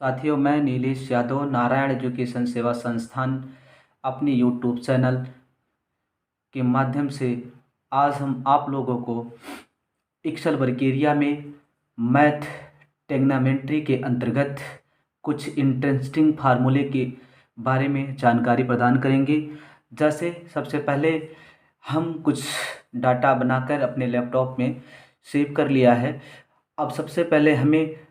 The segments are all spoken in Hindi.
साथियों, मैं नीलेश यादव नारायण एजुकेशन सेवा संस्थान अपने यूट्यूब चैनल के माध्यम से आज हम आप लोगों को एक्सेल वर्क एरिया में मैथ टेग्नामेंट्री के अंतर्गत कुछ इंटरेस्टिंग फार्मूले के बारे में जानकारी प्रदान करेंगे। जैसे सबसे पहले हम कुछ डाटा बनाकर अपने लैपटॉप में सेव कर लिया है। अब सबसे पहले हमें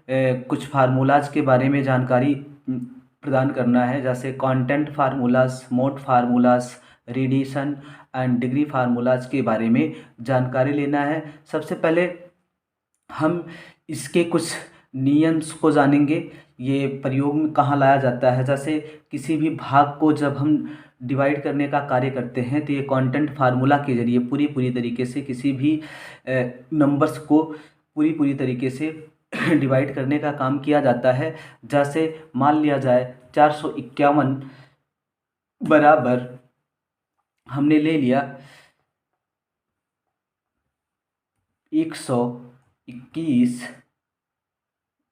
कुछ फार्मूलाज के बारे में जानकारी प्रदान करना है, जैसे content formulas, mode formulas, radiation and degree formulas के बारे में जानकारी लेना है। सबसे पहले हम इसके कुछ नियम्स को जानेंगे, ये प्रयोग में कहाँ लाया जाता है। जैसे किसी भी भाग को जब हम डिवाइड करने का कार्य करते हैं तो ये कंटेंट फार्मूला के जरिए पूरी तरीके से किसी भी नंबर्स को पूरी तरीके से डिवाइड करने का काम किया जाता है। जैसे मान लिया जाए 451 बराबर हमने ले लिया 121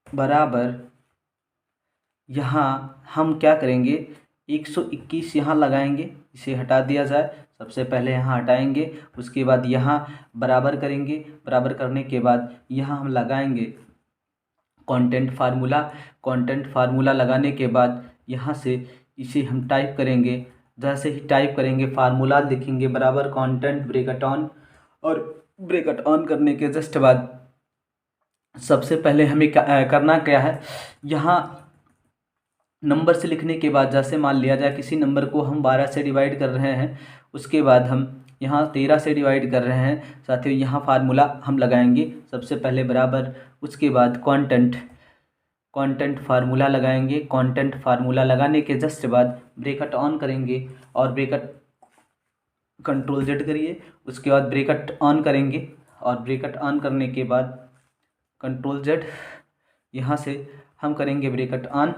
बराबर, यहाँ हम क्या करेंगे 121 यहाँ लगाएंगे, इसे हटा दिया जाए। सबसे पहले यहाँ हटाएंगे, उसके बाद यहाँ बराबर करेंगे। बराबर करने के बाद यहाँ हम लगाएंगे कंटेंट फार्मूला लगाने के बाद यहाँ से इसे हम टाइप करेंगे। जैसे ही टाइप करेंगे फार्मूला लिखेंगे बराबर कंटेंट ब्रैकेट ऑन, और ब्रैकेट ऑन करने के जस्ट बाद सबसे पहले हमें करना क्या है, यहाँ नंबर से लिखने के बाद जैसे मान लिया जाए किसी नंबर को हम 12 से डिवाइड कर रहे हैं, उसके बाद हम यहाँ 13 से डिवाइड कर रहे हैं। साथियों यहाँ फार्मूला हम लगाएंगे सबसे पहले बराबर, उसके बाद कंटेंट फार्मूला लगाएंगे। कंटेंट फार्मूला लगाने के जस्ट बाद ब्रैकेट ऑन करेंगे और ब्रैकेट कंट्रोल जेड करिए, उसके बाद ब्रैकेट ऑन करेंगे और ब्रैकेट ऑन करने के बाद कंट्रोल जेड, यहाँ से हम करेंगे ब्रैकेट ऑन।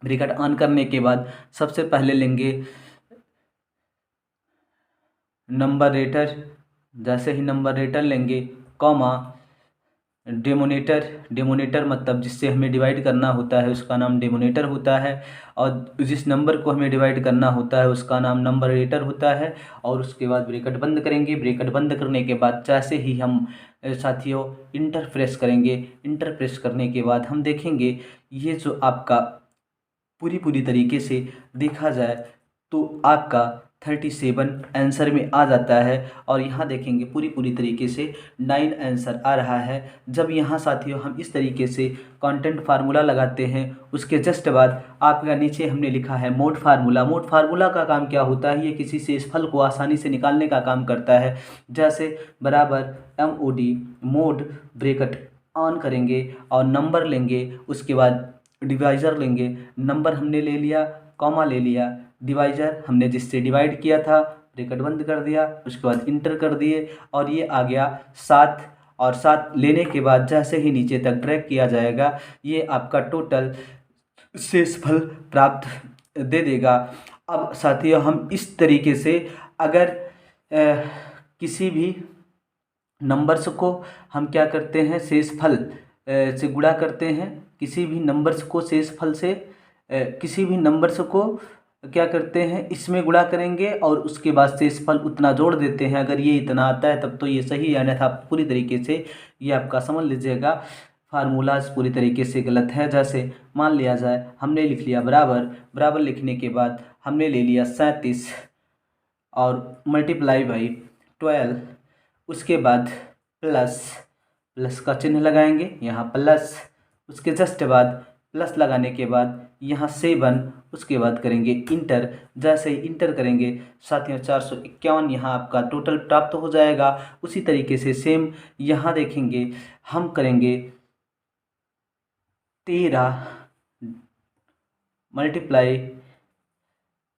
ब्रैकेट ऑन करने के बाद सबसे पहले लेंगे नंबरेटर, जैसे ही नंबरेटर लेंगे कॉमा डेमोनेटर मतलब जिससे हमें डिवाइड करना होता है उसका नाम डेमोनेटर होता है, और जिस नंबर को हमें डिवाइड करना होता है उसका नाम नंबरेटर होता है। और उसके बाद ब्रैकेट बंद करेंगे। ब्रैकेट बंद करने के बाद जैसे ही हम साथियों इंटर प्रेस करेंगे, इंटर प्रेस करने के बाद हम देखेंगे ये जो आपका पूरी तरीके से देखा जाए तो आपका 37 आंसर में आ जाता है। और यहाँ देखेंगे पूरी तरीके से 9 आंसर आ रहा है। जब यहाँ साथियों हम इस तरीके से कंटेंट फार्मूला लगाते हैं, उसके जस्ट बाद आपका नीचे हमने लिखा है मोड फार्मूला। मोड फार्मूला का काम क्या होता है, ये किसी शेषफल को आसानी से निकालने का काम करता है। जैसे बराबर MOD मोड ब्रैकेट ऑन करेंगे और नंबर लेंगे, उसके बाद डिवाइज़र लेंगे। नंबर हमने ले लिया, कॉमा ले लिया, डिवाइज़र हमने जिससे डिवाइड किया था ब्रैकेट बंद कर दिया, उसके बाद इंटर कर दिए और ये आ गया 7। और 7 लेने के बाद जैसे ही नीचे तक ड्रैग किया जाएगा ये आपका टोटल शेषफल प्राप्त दे देगा। अब साथियों हम इस तरीके से अगर किसी भी नंबर्स को हम क्या करते हैं शेषफल से गुणा करते हैं, किसी भी नंबर्स को शेषफल से किसी भी नंबर्स को क्या करते हैं इसमें गुणा करेंगे और उसके बाद शेषफल उतना जोड़ देते हैं। अगर ये इतना आता है तब तो ये सही है, अन्यथा पूरी तरीके से ये आपका समझ लीजिएगा फार्मूलाज पूरी तरीके से गलत है। जैसे मान लिया जाए हमने लिख लिया बराबर लिखने के बाद हमने ले लिया 37 और मल्टीप्लाई बाई 12, उसके बाद प्लस का चिन्ह लगाएंगे, यहाँ प्लस, उसके जस्ट बाद प्लस लगाने के बाद यहाँ 7, उसके बाद करेंगे इंटर। जैसे ही इंटर करेंगे साथियों 451 यहाँ आपका टोटल प्राप्त हो जाएगा। उसी तरीके से सेम यहाँ देखेंगे हम करेंगे 13 मल्टीप्लाई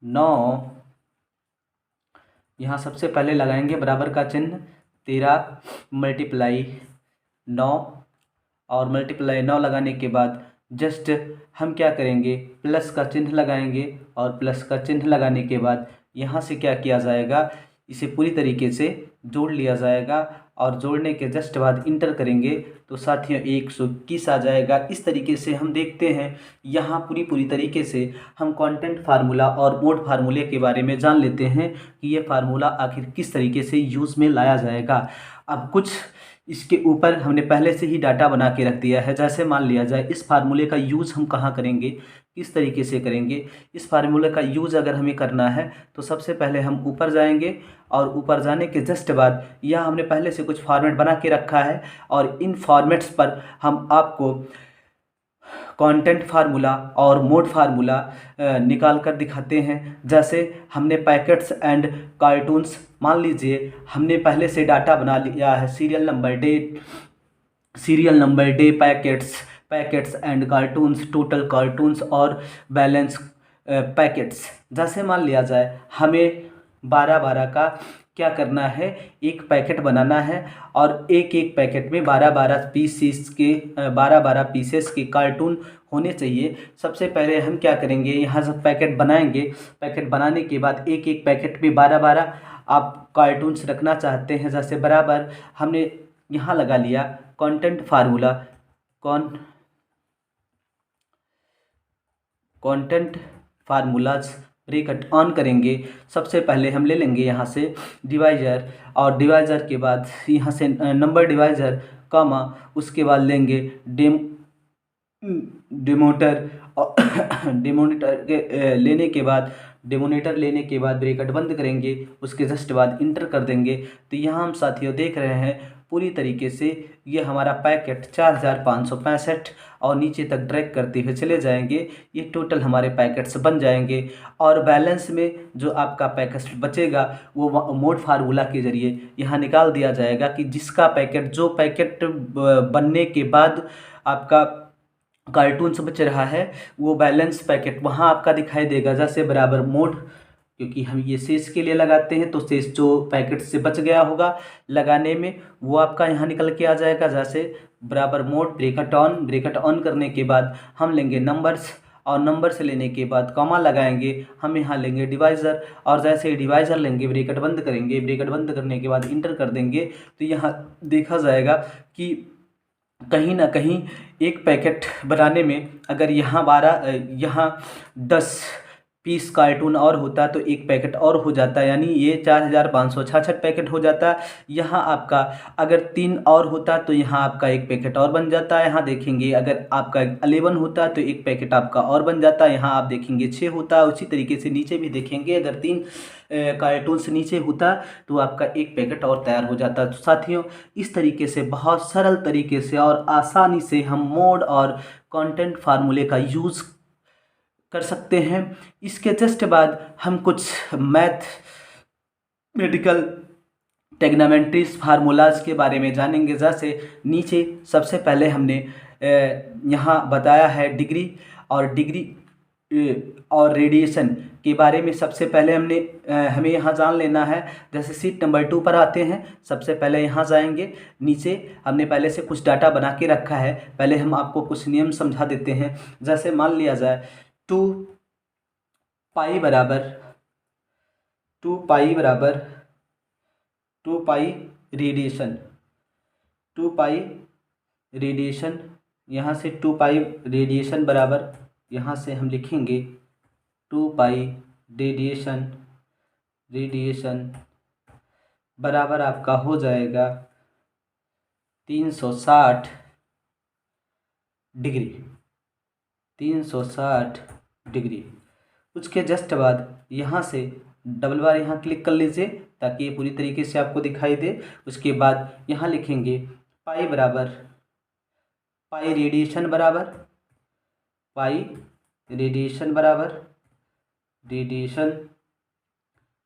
9, यहाँ सबसे पहले लगाएंगे बराबर का चिन्ह 13 मल्टीप्लाई 9 और मल्टीप्लाई 9 लगाने के बाद जस्ट हम क्या करेंगे प्लस का चिन्ह लगाएंगे और प्लस का चिन्ह लगाने के बाद यहाँ से क्या किया जाएगा इसे पूरी तरीके से जोड़ लिया जाएगा और जोड़ने के जस्ट बाद इंटर करेंगे तो साथियों 121 आ जाएगा। इस तरीके से हम देखते हैं यहाँ पूरी तरीके से हम कंटेंट फार्मूला और मोड फार्मूले के बारे में जान लेते हैं कि ये फार्मूला आखिर किस तरीके से यूज़ में लाया जाएगा। अब कुछ इसके ऊपर हमने पहले से ही डाटा बना के रख दिया है। जैसे मान लिया जाए इस फार्मूले का यूज़ हम कहाँ करेंगे, किस तरीके से करेंगे। इस फार्मूले का यूज़ अगर हमें करना है तो सबसे पहले हम ऊपर जाएंगे और ऊपर जाने के जस्ट बाद यह हमने पहले से कुछ फॉर्मेट बना के रखा है और इन फॉर्मेट्स पर हम आपको कंटेंट फार्मूला और मोड फार्मूला निकाल कर दिखाते हैं। जैसे हमने पैकेट्स एंड कार्टून्स, मान लीजिए हमने पहले से डाटा बना लिया है serial number day packets and cartoons, total cartoons और बैलेंस पैकेट्स। जैसे मान लिया जाए हमें 12 का क्या करना है, एक पैकेट बनाना है और एक पैकेट में 12 पीसेस के कार्टून होने चाहिए। सबसे पहले हम क्या करेंगे, यहाँ से पैकेट बनाएंगे। पैकेट बनाने के बाद एक पैकेट में 12 आप कार्टून्स रखना चाहते हैं। जैसे बराबर हमने यहाँ लगा लिया content formula, content formulas bracket on करेंगे। सबसे पहले हम ले लेंगे यहाँ से डिवाइजर और डिवाइजर के बाद यहाँ से नंबर डिवाइजर कॉमा, उसके बाद लेंगे डिमोनेटर और डिमोनेटर लेने के बाद ब्रैकेट बंद करेंगे। उसके जस्ट बाद इंटर कर देंगे तो यहाँ हम साथियों देख रहे हैं पूरी तरीके से ये हमारा पैकेट 4565 और नीचे तक ड्रैग करते हुए चले जाएंगे। ये टोटल हमारे पैकेट्स बन जाएंगे और बैलेंस में जो आपका पैकेट बचेगा वो मोड फार्मूला के ज़रिए यहाँ निकाल दिया जाएगा कि जिसका पैकेट, जो पैकेट बनने के बाद आपका कार्टून्स बच रहा है वो बैलेंस पैकेट वहाँ आपका दिखाई देगा। जैसे बराबर मोड, क्योंकि हम ये शेष के लिए लगाते हैं तो शेष जो पैकेट से बच गया होगा लगाने में वो आपका यहाँ निकल के आ जाएगा। जैसे बराबर मोड ब्रैकेट ऑन करने के बाद हम लेंगे नंबर्स और नंबर से लेने के बाद कॉमा लगाएंगे। हम यहाँ लेंगे डिवाइज़र और जैसे ही डिवाइज़र लेंगे ब्रैकेट बंद करेंगे। ब्रैकेट बंद करने के बाद इंटर कर देंगे तो यहाँ देखा जाएगा कि कहीं ना कहीं एक पैकेट बनाने में अगर यहाँ 10 पीस कार्टून और होता तो एक पैकेट और हो जाता, यानी ये 4566 पैकेट हो जाता। यहाँ आपका अगर 3 और होता तो यहाँ आपका एक पैकेट और बन जाता। यहाँ देखेंगे अगर आपका 11 होता तो एक पैकेट आपका और बन जाता। यहाँ आप देखेंगे 6 होता। उसी तरीके से नीचे भी देखेंगे अगर 3 कार्टून से नीचे होता तो आपका एक पैकेट और तैयार हो जाता। तो साथियों इस तरीके से बहुत सरल तरीके से और आसानी से हम मोड और कंटेंट फार्मूले का यूज़ कर सकते हैं। इसके जस्ट बाद हम कुछ मैथमेटिकल टेग्नामेंट्रीज फार्मूलाज के बारे में जानेंगे। जैसे नीचे सबसे पहले हमने यहाँ बताया है डिग्री और रेडिएशन के बारे में। सबसे पहले हमें यहाँ जान लेना है। जैसे सीट नंबर 2 पर आते हैं, सबसे पहले यहाँ जाएंगे। नीचे हमने पहले से कुछ डाटा बना के रखा है, पहले हम आपको कुछ नियम समझा देते हैं। जैसे मान लिया जाए 2 पाई रेडिएशन, यहाँ से 2 पाई रेडिएशन बराबर, यहाँ से हम लिखेंगे 2 पाई रेडिएशन बराबर आपका हो जाएगा 360 डिग्री। उसके जस्ट बाद यहाँ से डबल बार यहाँ क्लिक कर लीजिए ताकि ये पूरी तरीके से आपको दिखाई दे। उसके बाद यहाँ लिखेंगे पाई रेडिएशन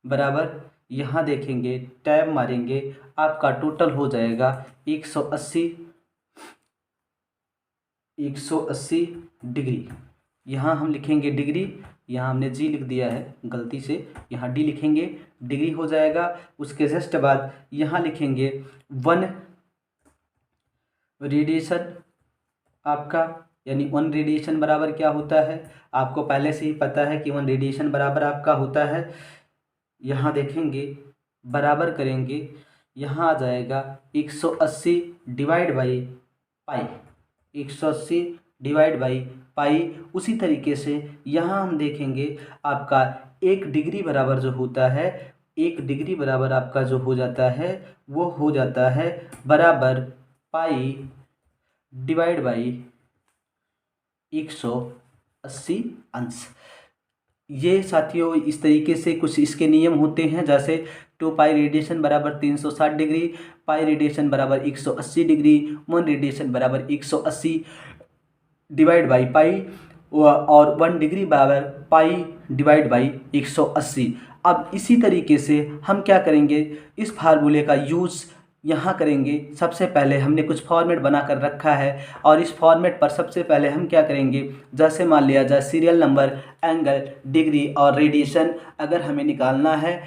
बराबर यहाँ देखेंगे, टैब मारेंगे, आपका टोटल हो जाएगा 180 डिग्री। यहाँ हम लिखेंगे डिग्री, यहाँ हमने जी लिख दिया है गलती से, यहाँ डी लिखेंगे, डिग्री हो जाएगा। उसके जस्ट बाद यहाँ लिखेंगे 1 रेडिएशन आपका, यानी 1 रेडिएशन बराबर क्या होता है आपको पहले से ही पता है कि 1 रेडिएशन बराबर आपका होता है। यहाँ देखेंगे बराबर करेंगे यहाँ आ जाएगा 180 divide by pi, 180 divide by pi. उसी तरीके से यहाँ हम देखेंगे आपका 1 डिग्री बराबर जो होता है, 1 डिग्री बराबर आपका जो हो जाता है वो हो जाता है बराबर पाई डिवाइड बाई 180 अंश। ये साथियों इस तरीके से कुछ इसके नियम होते हैं, जैसे 2 पाई रेडिएशन बराबर 360 डिग्री, पाई रेडिएशन बराबर 180 डिग्री, 1 रेडिएशन बराबर 180 डिवाइड बाई पाई, और 1 डिग्री बराबर पाई डिवाइड बाई 180। अब इसी तरीके से हम क्या करेंगे, इस फार्मूले का यूज़ यहाँ करेंगे। सबसे पहले हमने कुछ फॉर्मेट बना कर रखा है, और इस फॉर्मेट पर सबसे पहले हम क्या करेंगे, जैसे मान लिया जाए सीरियल नंबर, एंगल, डिग्री और रेडिएशन अगर हमें निकालना है,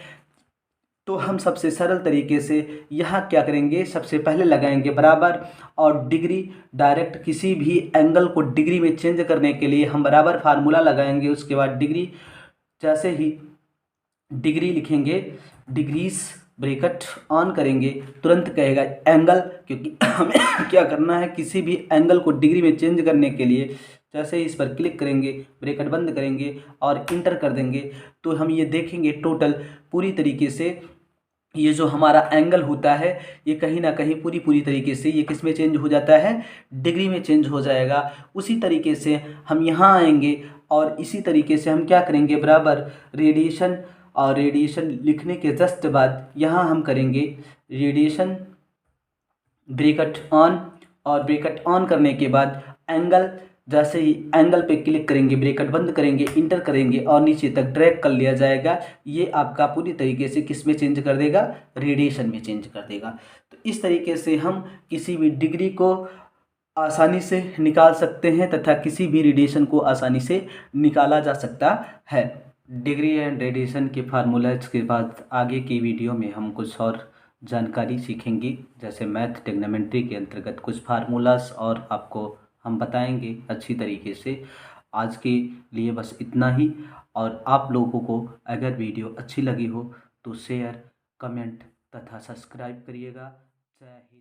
तो हम सबसे सरल तरीके से यहाँ क्या करेंगे, सबसे पहले लगाएंगे बराबर, और डिग्री डायरेक्ट किसी भी एंगल को डिग्री में चेंज करने के लिए हम बराबर फार्मूला लगाएंगे। उसके बाद डिग्री, जैसे ही डिग्री लिखेंगे, डिग्रीज ब्रैकेट ऑन करेंगे, तुरंत कहेगा एंगल, क्योंकि हमें क्या करना है, किसी भी एंगल को डिग्री में चेंज करने के लिए जैसे ही इस पर क्लिक करेंगे, ब्रैकेट बंद करेंगे और इंटर कर देंगे, तो हम ये देखेंगे टोटल पूरी तरीके से ये जो हमारा एंगल होता है ये कहीं ना कहीं पूरी तरीके से ये किस में चेंज हो जाता है, डिग्री में चेंज हो जाएगा। उसी तरीके से हम यहाँ आएंगे और इसी तरीके से हम क्या करेंगे, बराबर रेडिएशन, और रेडिएशन लिखने के जस्ट बाद यहाँ हम करेंगे रेडिएशन ब्रैकेट ऑन, और ब्रैकेट ऑन करने के बाद एंगल, जैसे ही एंगल पे क्लिक करेंगे, ब्रैकेट बंद करेंगे, इंटर करेंगे और नीचे तक ड्रैग कर लिया जाएगा। ये आपका पूरी तरीके से किस में चेंज कर देगा, रेडिएशन में चेंज कर देगा। तो इस तरीके से हम किसी भी डिग्री को आसानी से निकाल सकते हैं तथा किसी भी रेडिएशन को आसानी से निकाला जा सकता है। डिग्री एंड रेडिएशन के फार्मूलाज के बाद आगे की वीडियो में हम कुछ और जानकारी सीखेंगे, जैसे मैथ ट्रिग्नोमेट्री के अंतर्गत कुछ फार्मूलाज और आपको हम बताएंगे अच्छी तरीके से। आज के लिए बस इतना ही, और आप लोगों को अगर वीडियो अच्छी लगी हो तो शेयर, कमेंट तथा सब्सक्राइब करिएगा। जय हिंद।